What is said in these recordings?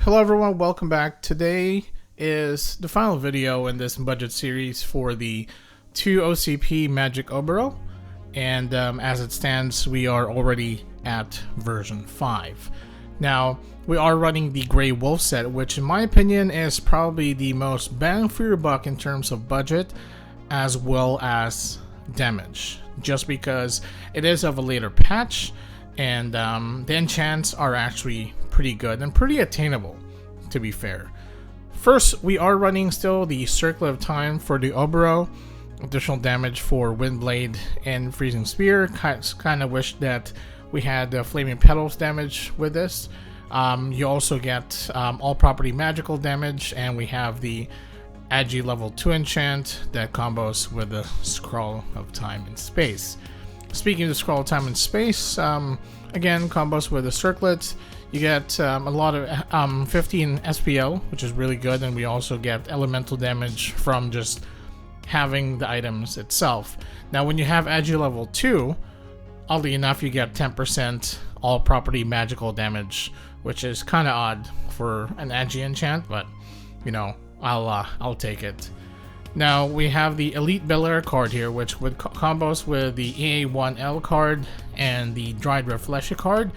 Hello everyone, welcome back. Today is the final video in this budget series for the 2 OCP Magic Oboro, and as it stands we are already at version 5. Now we are running the Grey Wolf set, which in my opinion is probably the most bang for your buck in terms of budget as well as damage, just because it is of a later patch and the enchants are actually pretty good and pretty attainable, to be fair. First, we are running still the Circlet of Time for the Oboro, additional damage for Windblade and Freezing Spear. Kind of wish that we had the Flaming Petals damage with this. You also get all property magical damage, and we have the Agi level 2 enchant that combos with the Scroll of Time and Space. Speaking of the Scroll of Time and Space, again, combos with the Circlet. You get a lot of 15 SPL, which is really good, and we also get elemental damage from just having the items itself. Now, when you have Agi level 2, oddly enough, you get 10% all property magical damage, which is kind of odd for an Agi enchant, but you know, I'll take it. Now we have the Elite Belair card here, which with combos with the EA1L card and the Dried Red Fleshy card,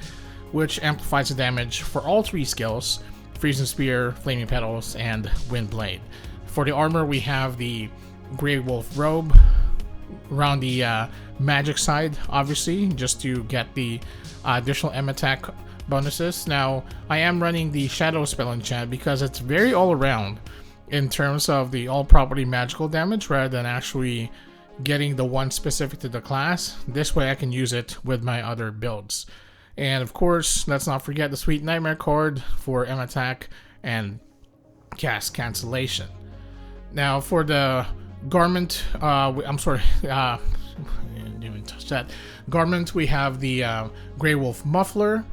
which amplifies the damage for all 3 skills: Freezing Spear, Flaming Petals, and Windblade. For the armor, we have the Grey Wolf robe around the magic side, obviously, just to get the additional M attack bonuses. Now, I am running the Shadow Spell enchant because it's very all around in terms of the all property magical damage rather than actually getting the one specific to the class. This way I can use it with my other builds. And of course, let's not forget the Sweet Nightmare card for M attack and cast cancellation. Now for the garment, I'm sorry, I didn't even touch that. Garment, we have the Grey Wolf muffler.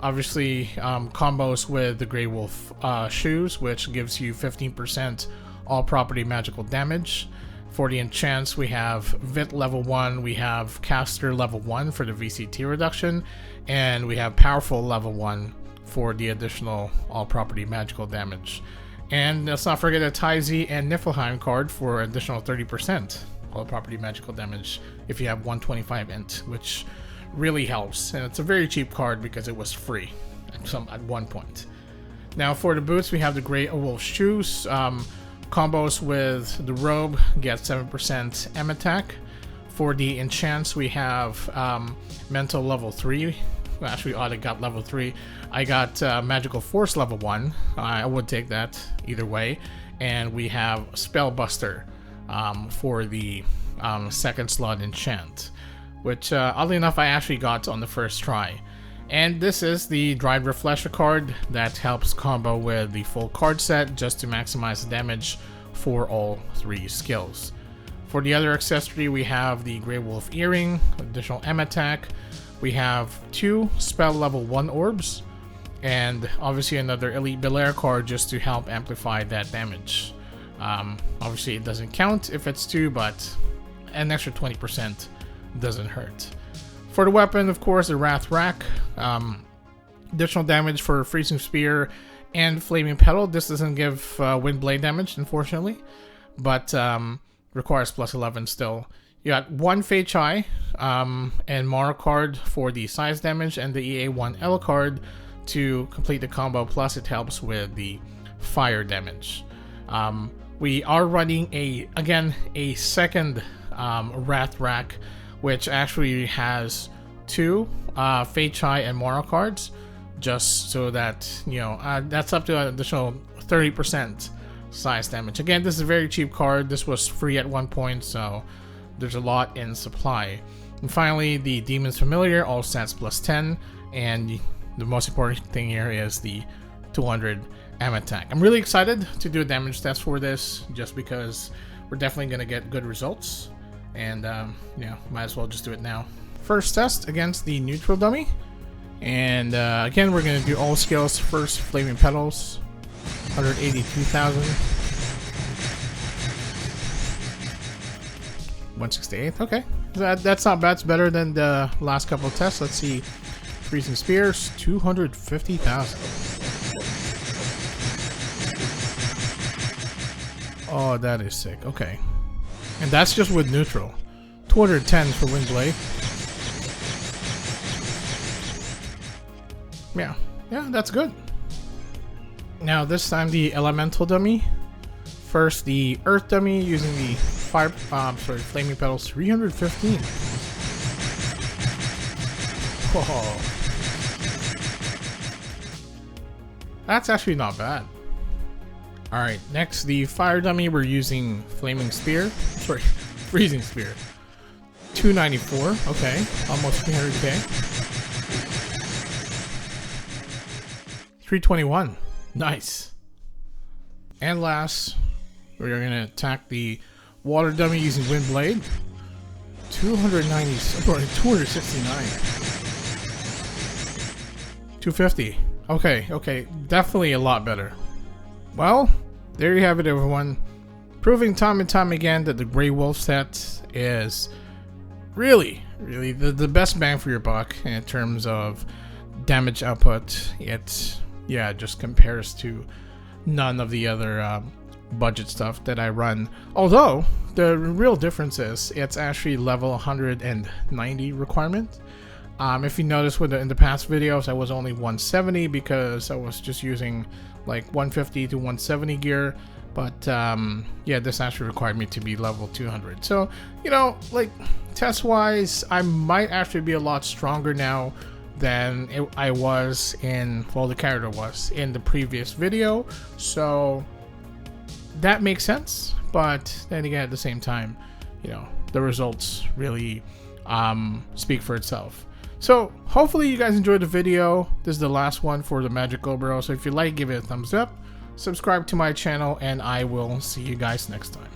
Obviously, combos with the Grey Wolf shoes, which gives you 15% all property magical damage. For the enchants, we have Vit level 1, we have Caster level 1 for the VCT reduction, and we have Powerful level 1 for the additional all property magical damage. And let's not forget a Taizi and Niflheim card for additional 30% all property magical damage if you have 125 int, which really helps. And it's a very cheap card because it was free at one point. Now for the boots, we have the Grey Wolf shoes. Combos with the robe get 7% M attack. For the enchants, we have Mental level 3. Well, actually, Odd got level 3. I got Magical Force level 1. I would take that either way. And we have Spellbuster for the second slot enchant, which oddly enough I actually got on the first try. And this is the Dried Red Fleshy card that helps combo with the full card set just to maximize the damage for all 3 skills. For the other accessory, we have the Grey Wolf earring, additional M attack. We have 2 spell level 1 orbs, and obviously another Elite Belair card just to help amplify that damage. Obviously it doesn't count if it's 2, but an extra 20% doesn't hurt. For the weapon, of course, the Wrath Rack, additional damage for Freezing Spear and Flaming Petal. This doesn't give Windblade damage, unfortunately, but requires plus 11 still. You got 1 Fei Chai and Mara card for the size damage, and the EA1L card to complete the combo, plus it helps with the fire damage. We are running a second Wrath Rack, which actually has 2 Fei Chai and Mara cards, just so that, you know, that's up to an additional 30% size damage. Again, this is a very cheap card. This was free at one point, so there's a lot in supply. And finally, the Demon's Familiar, all stats plus 10, and the most important thing here is the 200 M attack. I'm really excited to do a damage test for this, just because we're definitely going to get good results. And yeah, might as well just do it now. First test against the neutral dummy, and again we're going to do all skills first. Flaming Petals, 182,000, 168. Okay, that's not bad. It's better than the last couple of tests. Let's see. Freezing Spears, 250,000. Oh, that is sick. Okay. And that's just with neutral. 210 for Wind Blade. Yeah, that's good. Now this time the Elemental dummy. First the Earth dummy using the Flaming Petals 315. Whoa. That's actually not bad. Alright, next the Fire dummy, we're using Freezing Spear. 294, okay, almost 300k. 321, nice. And last, we're gonna attack the Water dummy using Wind Blade. 269. 250. Okay, definitely a lot better. Well, there you have it, everyone. Proving time and time again that the Grey Wolf set is really the best bang for your buck in terms of damage output. It just compares to none of the other budget stuff that I run. Although the real difference is it's actually level 190 requirement. If you notice in the past videos, I was only 170 because I was just using like 150 to 170 gear. But yeah, this actually required me to be level 200. So, you know, like test-wise, I might actually be a lot stronger now than I was the character was in the previous video. So that makes sense. But then again, at the same time, you know, the results really speak for itself. So hopefully you guys enjoyed the video. This is the last one for the Magic Oboro. So if you like, give it a thumbs up, subscribe to my channel, and I will see you guys next time.